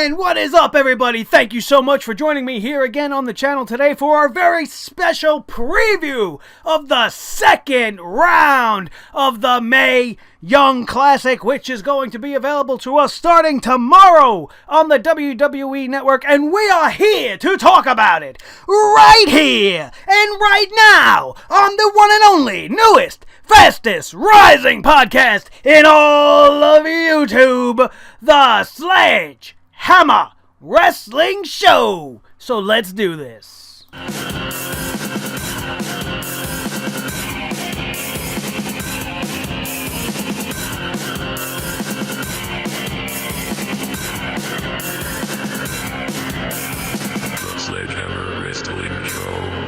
And what is up, everybody? Thank you so much for joining me here again on the channel today for our very special preview of the second round of the Mae Young Classic, which is going to be available to us starting tomorrow on the WWE Network, and we are here to talk about it right here and right now on the one and only, newest, fastest rising podcast in all of YouTube, the Sledgehammer Wrestling Show. So let's do this. The Sledgehammer Wrestling Show.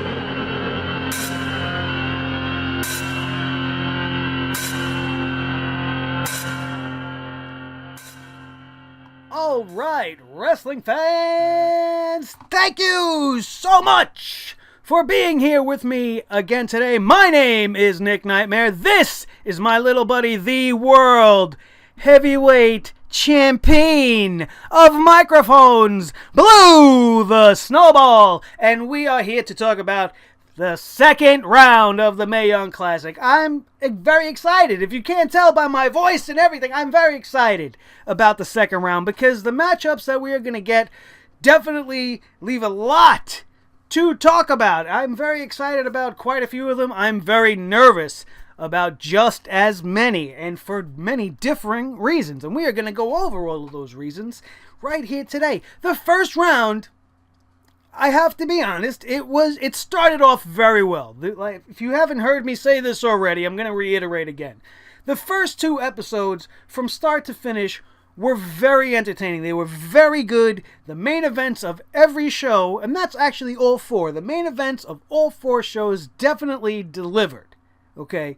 All right, wrestling fans, thank you so much for being here with me again today. My name is Nick Nightmare. This is my little buddy, the World Heavyweight Champion of Microphones, Blue the Snowball, and we are here to talk about the second round of the Mae Young Classic. I'm very excited. If you can't tell by my voice and everything, I'm very excited about the second round because the matchups that we are going to get definitely leave a lot to talk about. I'm very excited about quite a few of them. I'm very nervous about just as many, and for many differing reasons. And we are going to go over all of those reasons right here today. The first round, I have to be honest, it started off very well. If you haven't heard me say this already, I'm going to reiterate again. The first two episodes, from start to finish, were very entertaining. They were very good. The main events of every show, and that's actually all four, the main events of all four shows definitely delivered. Okay?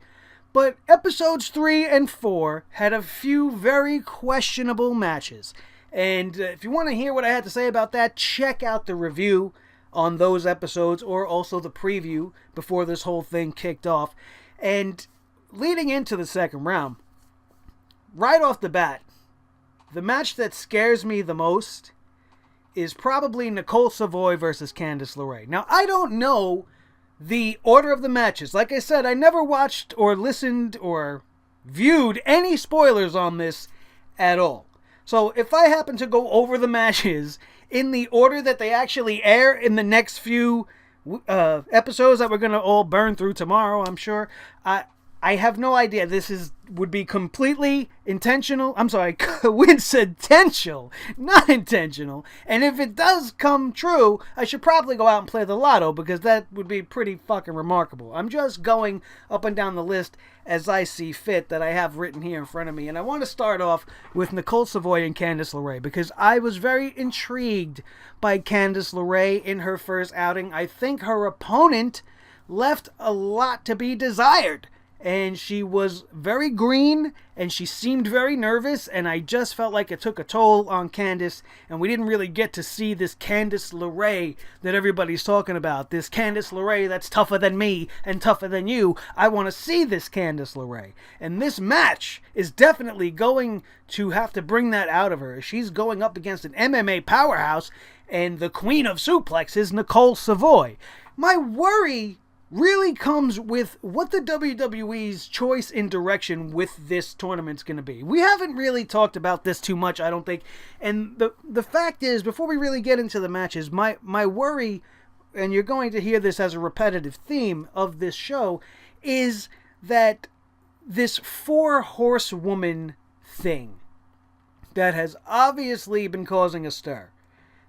But episodes 3 and 4 had a few very questionable matches. And if you want to hear what I had to say about that, check out the review on those episodes, or also the preview before this whole thing kicked off. And leading into the second round, right off the bat, the match that scares me the most is probably Nicole Savoy versus Candice LaRae. Now, I don't know the order of the matches. Like I said, I never watched or listened or viewed any spoilers on this at all. So if I happen to go over the matches in the order that they actually air in the next few episodes that we're going to all burn through tomorrow, I'm sure, I have no idea. This would be completely intentional. I'm sorry, coincidental, not intentional. And if it does come true, I should probably go out and play the lotto, because that would be pretty fucking remarkable. I'm just going up and down the list as I see fit that I have written here in front of me. And I want to start off with Nicole Savoy and Candice LaRae, because I was very intrigued by Candice LaRae in her first outing. I think her opponent left a lot to be desired. And she was very green, and she seemed very nervous, and I just felt like it took a toll on Candice, and we didn't really get to see this Candice LaRae that everybody's talking about. This Candice LaRae that's tougher than me and tougher than you. I want to see this Candice LaRae. And this match is definitely going to have to bring that out of her. She's going up against an MMA powerhouse, and the queen of suplexes, Nicole Savoy. My worry really comes with what the WWE's choice in direction with this tournament's going to be. We haven't really talked about this too much, I don't think. And the fact is, before we really get into the matches, my worry, and you're going to hear this as a repetitive theme of this show, is that this 4-horsewoman thing that has obviously been causing a stir.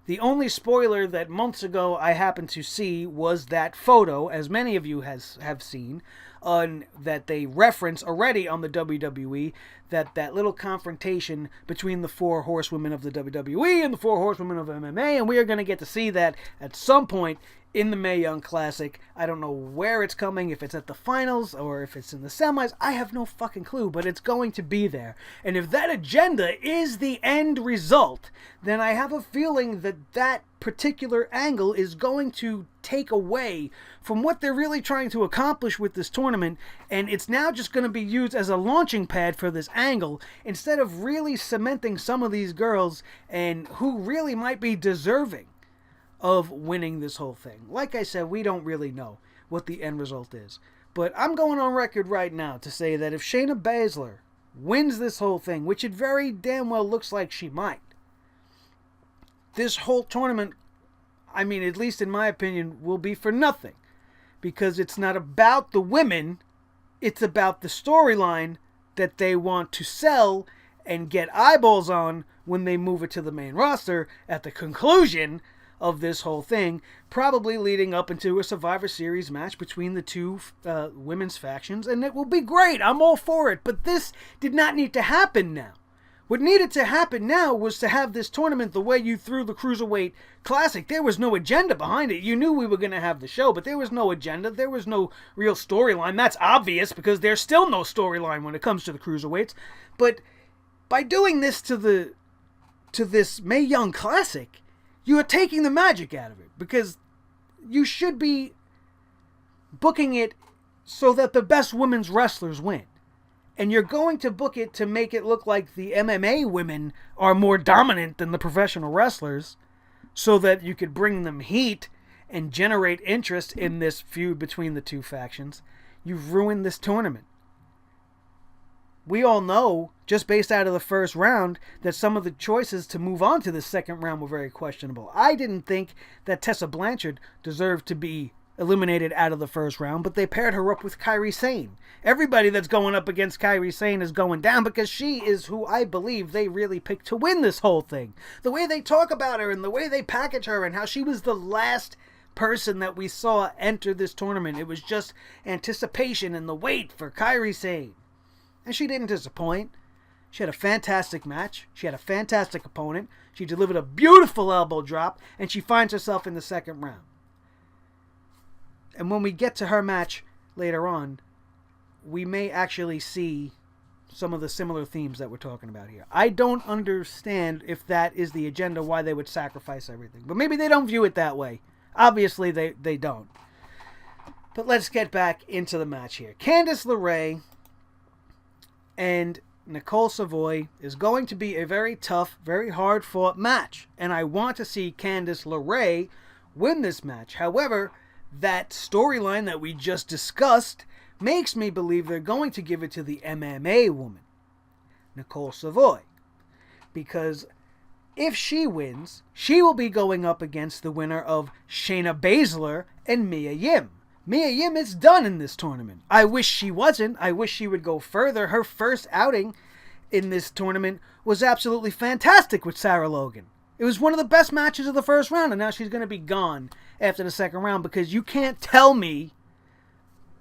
The only spoiler that months ago I happened to see was that photo, as many of you have seen, that they reference already on the WWE, that little confrontation between the 4 horsewomen of the WWE and the 4 horsewomen of MMA, and we are going to get to see that at some point in the Mae Young Classic. I don't know where it's coming, if it's at the finals or if it's in the semis. I have no fucking clue, but it's going to be there. And if that agenda is the end result, then I have a feeling that particular angle is going to take away from what they're really trying to accomplish with this tournament, and it's now just going to be used as a launching pad for this angle instead of really cementing some of these girls and who really might be deserving of winning this whole thing. Like I said, we don't really know what the end result is, but I'm going on record right now to say that if Shayna Baszler wins this whole thing, which it very damn well looks like she might, this whole tournament, I mean, at least in my opinion, will be for nothing. Because it's not about the women, it's about the storyline that they want to sell and get eyeballs on when they move it to the main roster at the conclusion of this whole thing, probably leading up into a Survivor Series match between the two women's factions, and it will be great. I'm all for it, but this did not need to happen now. What needed to happen now was to have this tournament the way you threw the Cruiserweight Classic. There was no agenda behind it. You knew we were going to have the show, but there was no agenda. There was no real storyline. That's obvious because there's still no storyline when it comes to the Cruiserweights. But by doing this to this Mae Young Classic, you are taking the magic out of it because you should be booking it so that the best women's wrestlers win. And you're going to book it to make it look like the MMA women are more dominant than the professional wrestlers so that you could bring them heat and generate interest in this feud between the two factions. You've ruined this tournament. We all know, just based out of the first round, that some of the choices to move on to the second round were very questionable. I didn't think that Tessa Blanchard deserved to be eliminated out of the first round, but they paired her up with Kairi Sane. Everybody that's going up against Kairi Sane is going down because she is who I believe they really picked to win this whole thing. The way they talk about her and the way they package her and how she was the last person that we saw enter this tournament. It was just anticipation and the wait for Kairi Sane. And she didn't disappoint. She had a fantastic match. She had a fantastic opponent. She delivered a beautiful elbow drop, and she finds herself in the second round. And when we get to her match later on, we may actually see some of the similar themes that we're talking about here. I don't understand if that is the agenda, why they would sacrifice everything. But maybe they don't view it that way. Obviously, they don't. But let's get back into the match here. Candice LaRae and Nicole Savoy is going to be a very tough, very hard-fought match. And I want to see Candice LaRae win this match. However, that storyline that we just discussed makes me believe they're going to give it to the MMA woman, Nicole Savoy. Because if she wins, she will be going up against the winner of Shayna Baszler and Mia Yim. Mia Yim is done in this tournament. I wish she wasn't. I wish she would go further. Her first outing in this tournament was absolutely fantastic with Sarah Logan. It was one of the best matches of the first round, and now she's going to be gone after the second round because you can't tell me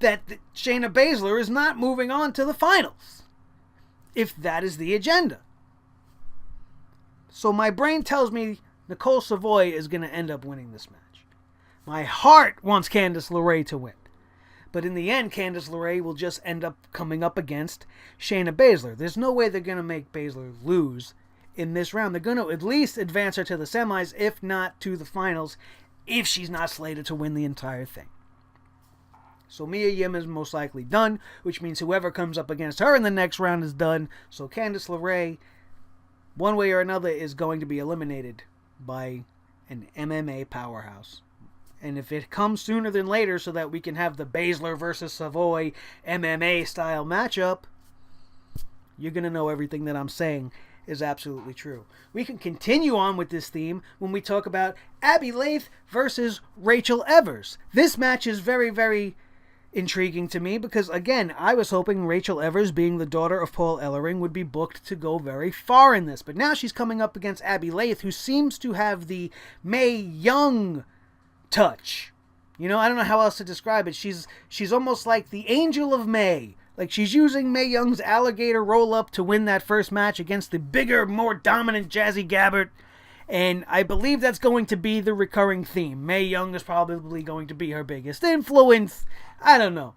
that Shayna Baszler is not moving on to the finals if that is the agenda. So my brain tells me Nicole Savoy is going to end up winning this match. My heart wants Candice LaRae to win. But in the end, Candice LaRae will just end up coming up against Shayna Baszler. There's no way they're going to make Baszler lose in this round. They're going to at least advance her to the semis, if not to the finals, if she's not slated to win the entire thing. So Mia Yim is most likely done, which means whoever comes up against her in the next round is done. So Candice LaRae, one way or another, is going to be eliminated by an MMA powerhouse. And if it comes sooner than later so that we can have the Baszler versus Savoy MMA style matchup, you're going to know everything that I'm saying is absolutely true. We can continue on with this theme when we talk about Abby Laith versus Rachel Evers. This match is very, very intriguing to me because, again, I was hoping Rachel Evers, being the daughter of Paul Ellering, would be booked to go very far in this. But now she's coming up against Abby Laith, who seems to have the Mae Young touch. You know, I don't know how else to describe it. She's almost like the Angel of May. Like, she's using Mae Young's alligator roll-up to win that first match against the bigger, more dominant Jazzy Gabbert. And I believe that's going to be the recurring theme. Mae Young is probably going to be her biggest influence. I don't know.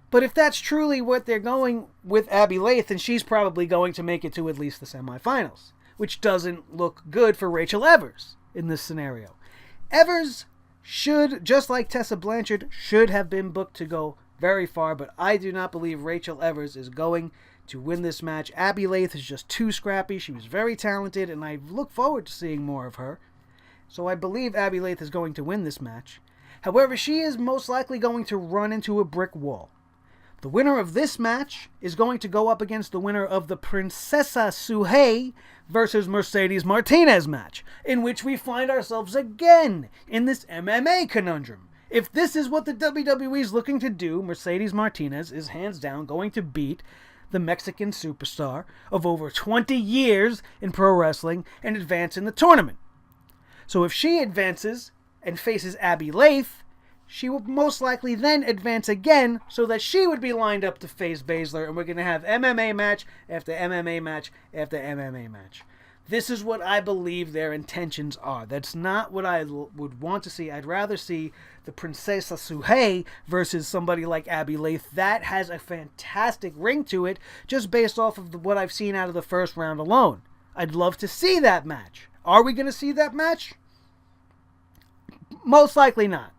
But if that's truly what they're going with Abby Laith, then she's probably going to make it to at least the semifinals. Which doesn't look good for Rachel Evers. in this scenario. Evers should, just like Tessa Blanchard, should have been booked to go very far, but I do not believe Rachel Evers is going to win this match. Abby Lath is just too scrappy. She was very talented, and I look forward to seeing more of her. So I believe Abby Lath is going to win this match. However, she is most likely going to run into a brick wall. The winner of this match is going to go up against the winner of the Princesa Suhei versus Mercedes Martinez match, in which we find ourselves again in this MMA conundrum. If this is what the WWE is looking to do, Mercedes Martinez is hands down going to beat the Mexican superstar of over 20 years in pro wrestling and advance in the tournament. So if she advances and faces Abby Lath, she will most likely then advance again so that she would be lined up to face Baszler, and we're going to have MMA match after MMA match after MMA match. This is what I believe their intentions are. That's not what I would want to see. I'd rather see the Princesa Suhei versus somebody like Abby Lath. That has a fantastic ring to it, just based off of what I've seen out of the first round alone. I'd love to see that match. Are we going to see that match? Most likely not.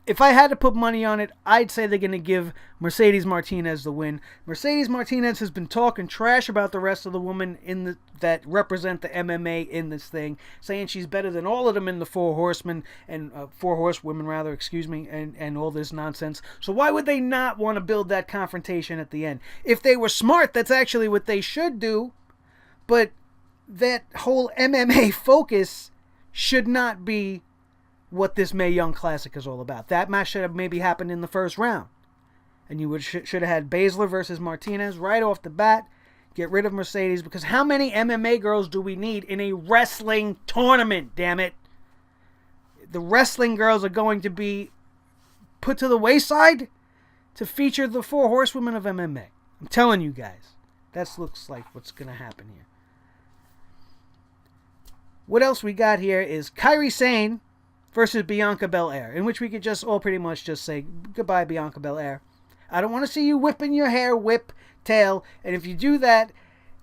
If I had to put money on it, I'd say they're going to give Mercedes Martinez the win. Mercedes Martinez has been talking trash about the rest of the women that represent the MMA in this thing, saying she's better than all of them in the Four Horsemen and Four Horsewomen, rather, excuse me, and all this nonsense. So why would they not want to build that confrontation at the end? If they were smart, that's actually what they should do. But that whole MMA focus should not be what this Mae Young Classic is all about. That match should have maybe happened in the first round. And you should have had Baszler versus Martinez right off the bat. Get rid of Mercedes, because how many MMA girls do we need in a wrestling tournament, damn it? The wrestling girls are going to be put to the wayside to feature the Four Horsewomen of MMA. I'm telling you guys. That looks like what's going to happen here. What else we got here is Kairi Sane versus Bianca Belair, in which we could just all pretty much just say, goodbye, Bianca Belair. I don't want to see you whipping your hair, whip, tail, and if you do that,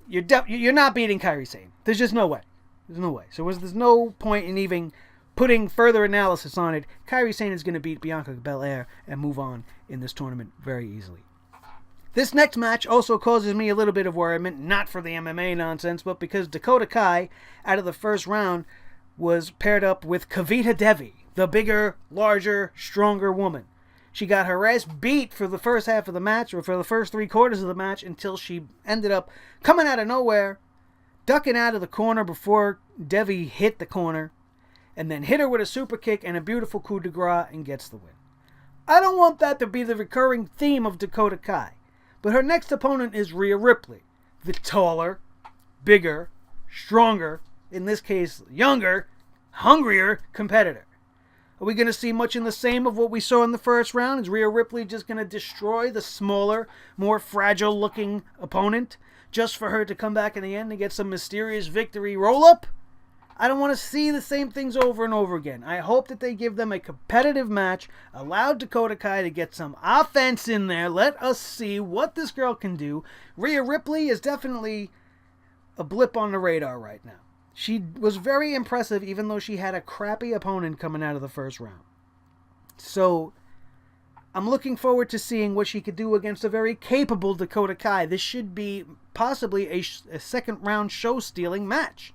you're not beating Kairi Sane. There's just no way. There's no way. So there's no point in even putting further analysis on it. Kairi Sane is going to beat Bianca Belair and move on in this tournament very easily. This next match also causes me a little bit of worriment, not for the MMA nonsense, but because Dakota Kai, out of the first round, was paired up with Kavita Devi, the bigger, larger, stronger woman. She got her ass beat for the first half of the match, or for the first 3/4 of the match, until she ended up coming out of nowhere, ducking out of the corner before Devi hit the corner, and then hit her with a super kick and a beautiful coup de grace and gets the win. I don't want that to be the recurring theme of Dakota Kai, but her next opponent is Rhea Ripley, the taller, bigger, stronger, in this case, younger, hungrier competitor. Are we going to see much in the same of what we saw in the first round? Is Rhea Ripley just going to destroy the smaller, more fragile-looking opponent just for her to come back in the end and get some mysterious victory roll-up? I don't want to see the same things over and over again. I hope that they give them a competitive match, allow Dakota Kai to get some offense in there, let us see what this girl can do. Rhea Ripley is definitely a blip on the radar right now. She was very impressive, even though she had a crappy opponent coming out of the first round. So, I'm looking forward to seeing what she could do against a very capable Dakota Kai. This should be possibly a second round show-stealing match.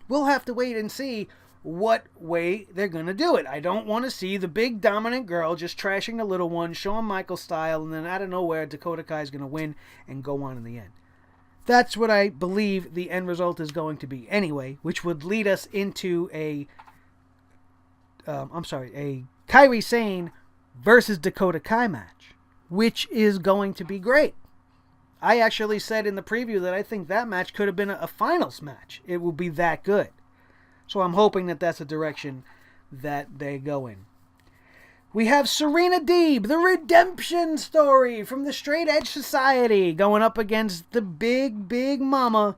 We'll have to wait and see what way they're going to do it. I don't want to see the big dominant girl just trashing the little one, Shawn Michaels style, and then out of nowhere, Dakota Kai is going to win and go on in the end. That's what I believe the end result is going to be anyway, which would lead us into a Kairi Sane versus Dakota Kai match, which is going to be great. I actually said in the preview that I think that match could have been a finals match. It will be that good. So I'm hoping that that's a direction that they go in. We have Serena Deeb, the redemption story from the Straight Edge Society, going up against the big, big mama,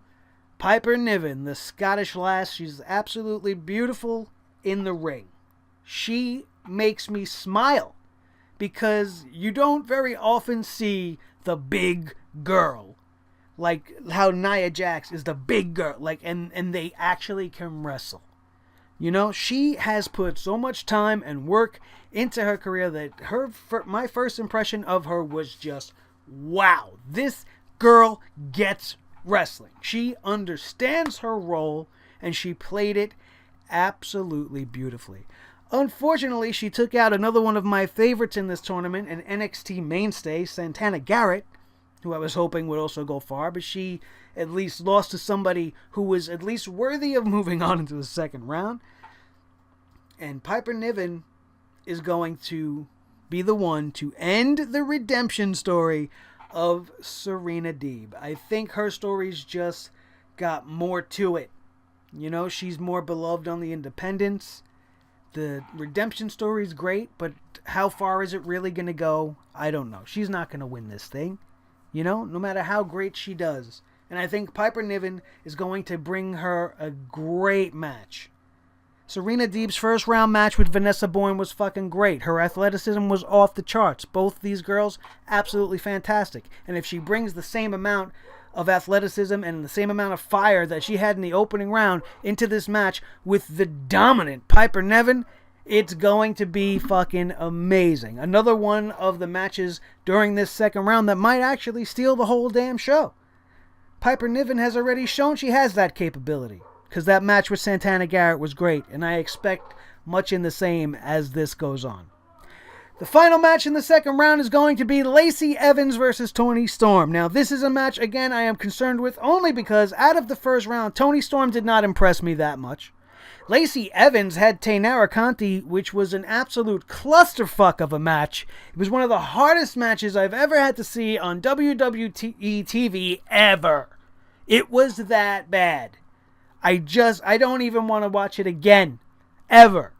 Piper Niven, the Scottish lass. She's absolutely beautiful in the ring. She makes me smile because you don't very often see the big girl, like how Nia Jax is the big girl, and they actually can wrestle. You know, she has put so much time and work into her career that my first impression of her was just, wow, this girl gets wrestling. She understands her role, and she played it absolutely beautifully. Unfortunately, she took out another one of my favorites in this tournament, an NXT mainstay, Santana Garrett, who I was hoping would also go far, but she at least lost to somebody who was at least worthy of moving on into the second round. And Piper Niven is going to be the one to end the redemption story of Serena Deeb. I think her story's just got more to it. You know, she's more beloved on the independents. The redemption story's great, but how far is it really going to go? I don't know. She's not going to win this thing. You know, no matter how great she does. And I think Piper Niven is going to bring her a great match. Serena Deeb's first round match with Vanessa Boyne was fucking great. Her athleticism was off the charts. Both these girls, absolutely fantastic. And if she brings the same amount of athleticism and the same amount of fire that she had in the opening round into this match with the dominant Piper Niven, it's going to be fucking amazing. Another one of the matches during this second round that might actually steal the whole damn show. Piper Niven has already shown she has that capability, because that match with Santana Garrett was great, and I expect much in the same as this goes on. The final match in the second round is going to be Lacey Evans versus Toni Storm. Now, this is a match, again, I am concerned with only because out of the first round, Toni Storm did not impress me that much. Lacey Evans had Taynara Conti, which was an absolute clusterfuck of a match. It was one of the hardest matches I've ever had to see on WWE TV ever. It was that bad. I don't even want to watch it again. Ever.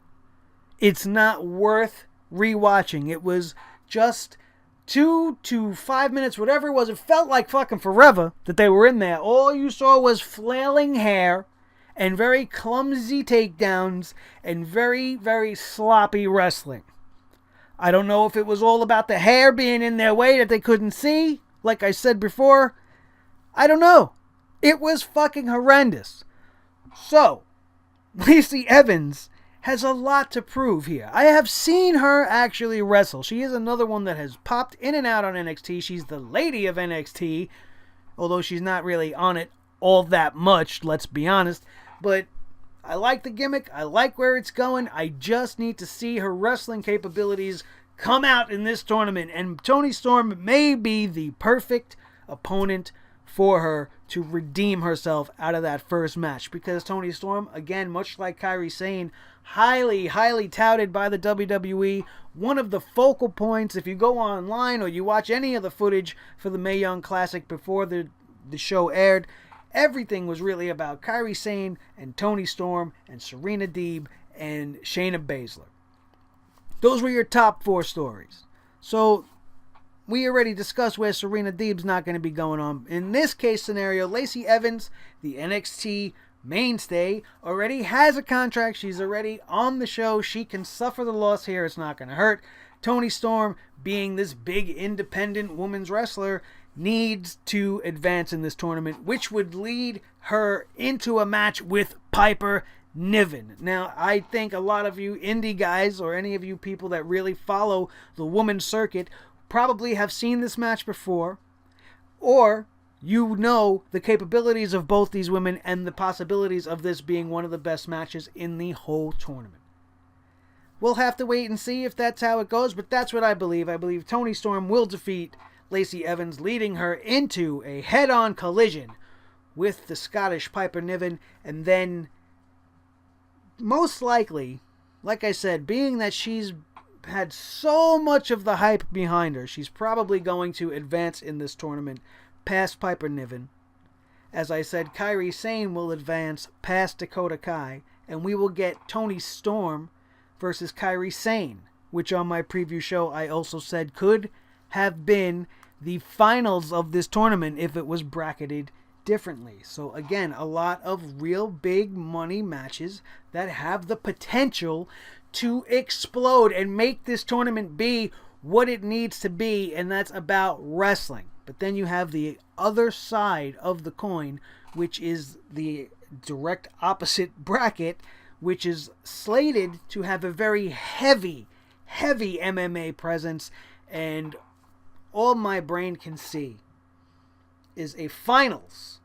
It's not worth rewatching. It was just 2 to 5 minutes, whatever it was. It felt like fucking forever that they were in there. All you saw was flailing hair and very clumsy takedowns and very, very sloppy wrestling. I don't know if it was all about the hair being in their way that they couldn't see. Like I said before, I don't know. It was fucking horrendous. So, Lacey Evans has a lot to prove here. I have seen her actually wrestle. She is another one that has popped in and out on NXT. She's the lady of NXT, although she's not really on it all that much, let's be honest. But I like the gimmick. I like where it's going. I just need to see her wrestling capabilities come out in this tournament. And Toni Storm may be the perfect opponent for her to redeem herself out of that first match. Because Toni Storm, again, much like Kairi Sane, highly, highly touted by the WWE. One of the focal points, if you go online or you watch any of the footage for the Mae Young Classic before the show aired, everything was really about Kairi Sane and Toni Storm and Serena Deeb and Shayna Baszler. Those were your top 4 stories. So we already discussed where Serena Deeb's not going to be going on. In this case scenario, Lacey Evans, the NXT mainstay, already has a contract. She's already on the show. She can suffer the loss here. It's not going to hurt. Toni Storm, being this big independent women's wrestler, needs to advance in this tournament, which would lead her into a match with Piper Niven. Now, I think a lot of you indie guys or any of you people that really follow the women's circuit probably have seen this match before, or you know the capabilities of both these women and the possibilities of this being one of the best matches in the whole tournament. We'll have to wait and see if that's how it goes, but that's what I believe. I believe Toni Storm will defeat Lacey Evans, leading her into a head-on collision with the Scottish Piper Niven, and then most likely, like I said, being that she's had so much of the hype behind her, she's probably going to advance in this tournament past Piper Niven. As I said, Kairi Sane will advance past Dakota Kai, and we will get Toni Storm versus Kairi Sane, which on my preview show I also said could have been the finals of this tournament if it was bracketed differently. So again, a lot of real big money matches that have the potential to explode and make this tournament be what it needs to be, and that's about wrestling. But then you have the other side of the coin, which is the direct opposite bracket, which is slated to have a very heavy MMA presence, and all my brain can see is a finals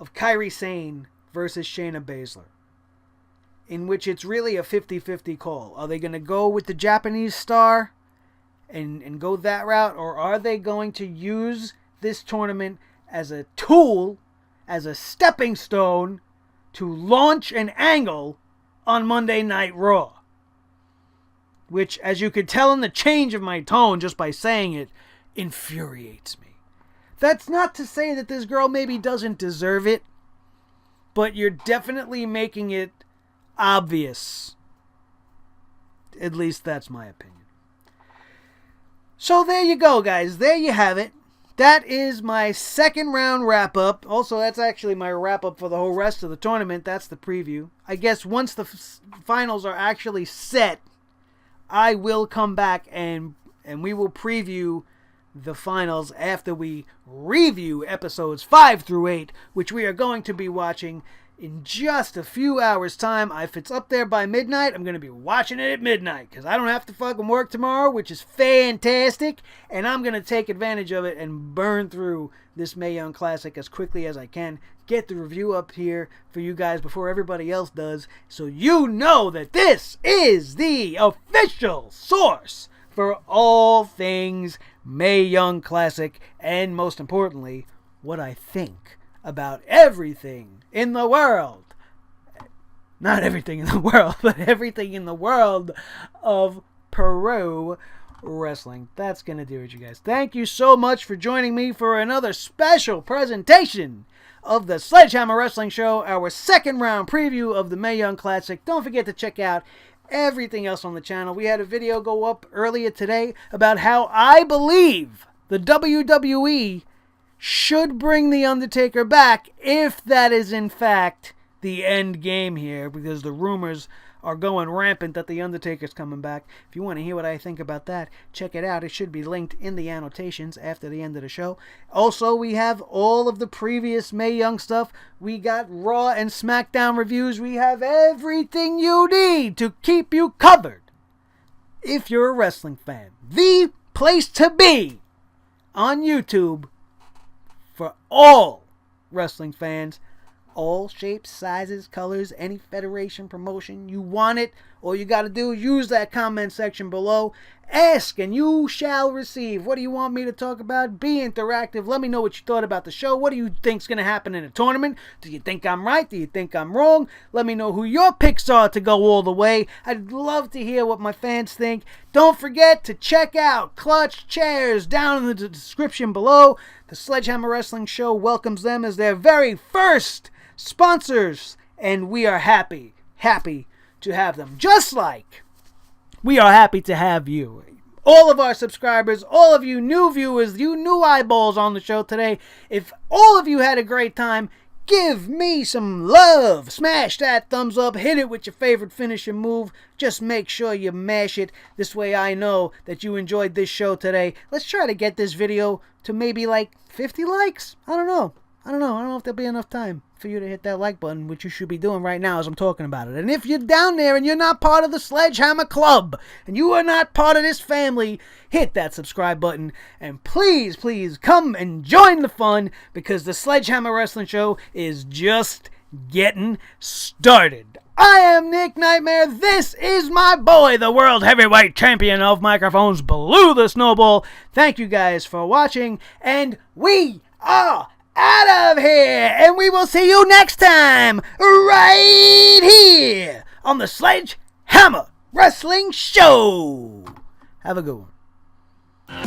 of Kairi Sane versus Shayna Baszler, in which it's really a 50-50 call. Are they going to go with the Japanese star and go that route, or are they going to use this tournament as a tool, as a stepping stone to launch an angle on Monday Night Raw? Which, as you could tell in the change of my tone just by saying it, infuriates me. That's not to say that this girl maybe doesn't deserve it, but you're definitely making it obvious. At least that's my opinion. So there you go, guys. There you have it. That is my second round wrap-up. Also, that's actually my wrap-up for the whole rest of the tournament. That's the preview. I guess once the finals are actually set, I will come back and we will preview the finals after we review episodes 5 through 8, which we are going to be watching in just a few hours' time. If it's up there by midnight, I'm going to be watching it at midnight because I don't have to fucking work tomorrow, which is fantastic, and I'm going to take advantage of it and burn through this Mae Young Classic as quickly as I can. Get the review up here for you guys before everybody else does, so you know that this is the official source for all things Mae Young Classic, and most importantly, what I think about everything in the world. Not everything in the world, but everything in the world of pro wrestling. That's going to do it, you guys. Thank you so much for joining me for another special presentation of the Sledgehammer Wrestling Show, our second round preview of the Mae Young Classic. Don't forget to check out everything else on the channel. We had a video go up earlier today about how I believe the WWE should bring The Undertaker back, if that is in fact the end game here, because the rumors are going rampant that The Undertaker's coming back. If you want to hear what I think about that, check it out. It should be linked in the annotations after the end of the show. Also, we have all of the previous Mae Young stuff. We got Raw and SmackDown reviews. We have everything you need to keep you covered if you're a wrestling fan. The place to be on YouTube for all wrestling fans. All shapes, sizes, colors, any federation, promotion. You want it, all you got to do is use that comment section below. Ask and you shall receive. What do you want me to talk about? Be interactive. Let me know what you thought about the show. What do you think's going to happen in a tournament? Do you think I'm right? Do you think I'm wrong? Let me know who your picks are to go all the way. I'd love to hear what my fans think. Don't forget to check out Clutch Chairs down in the description below. The Sledgehammer Wrestling Show welcomes them as their very first sponsors, and we are happy to have them, just like we are happy to have you, all of our subscribers, all of you new viewers, you new eyeballs on the show today. If all of you had a great time, give me some love. Smash that thumbs up, hit it with your favorite finishing move. Just make sure you mash it. This way I know that you enjoyed this show today. Let's try to get this video to maybe like 50 likes. I don't know if there'll be enough time for you to hit that like button, which you should be doing right now as I'm talking about it. And if you're down there and you're not part of the Sledgehammer Club, and you are not part of this family, hit that subscribe button. And please come and join the fun, because the Sledgehammer Wrestling Show is just getting started. I am Nick Nightmare. This is my boy, the World Heavyweight Champion of Microphones, Blue the Snowball. Thank you guys for watching, and we are out of here, and we will see you next time right here on the Sledgehammer Wrestling Show. Have a good one.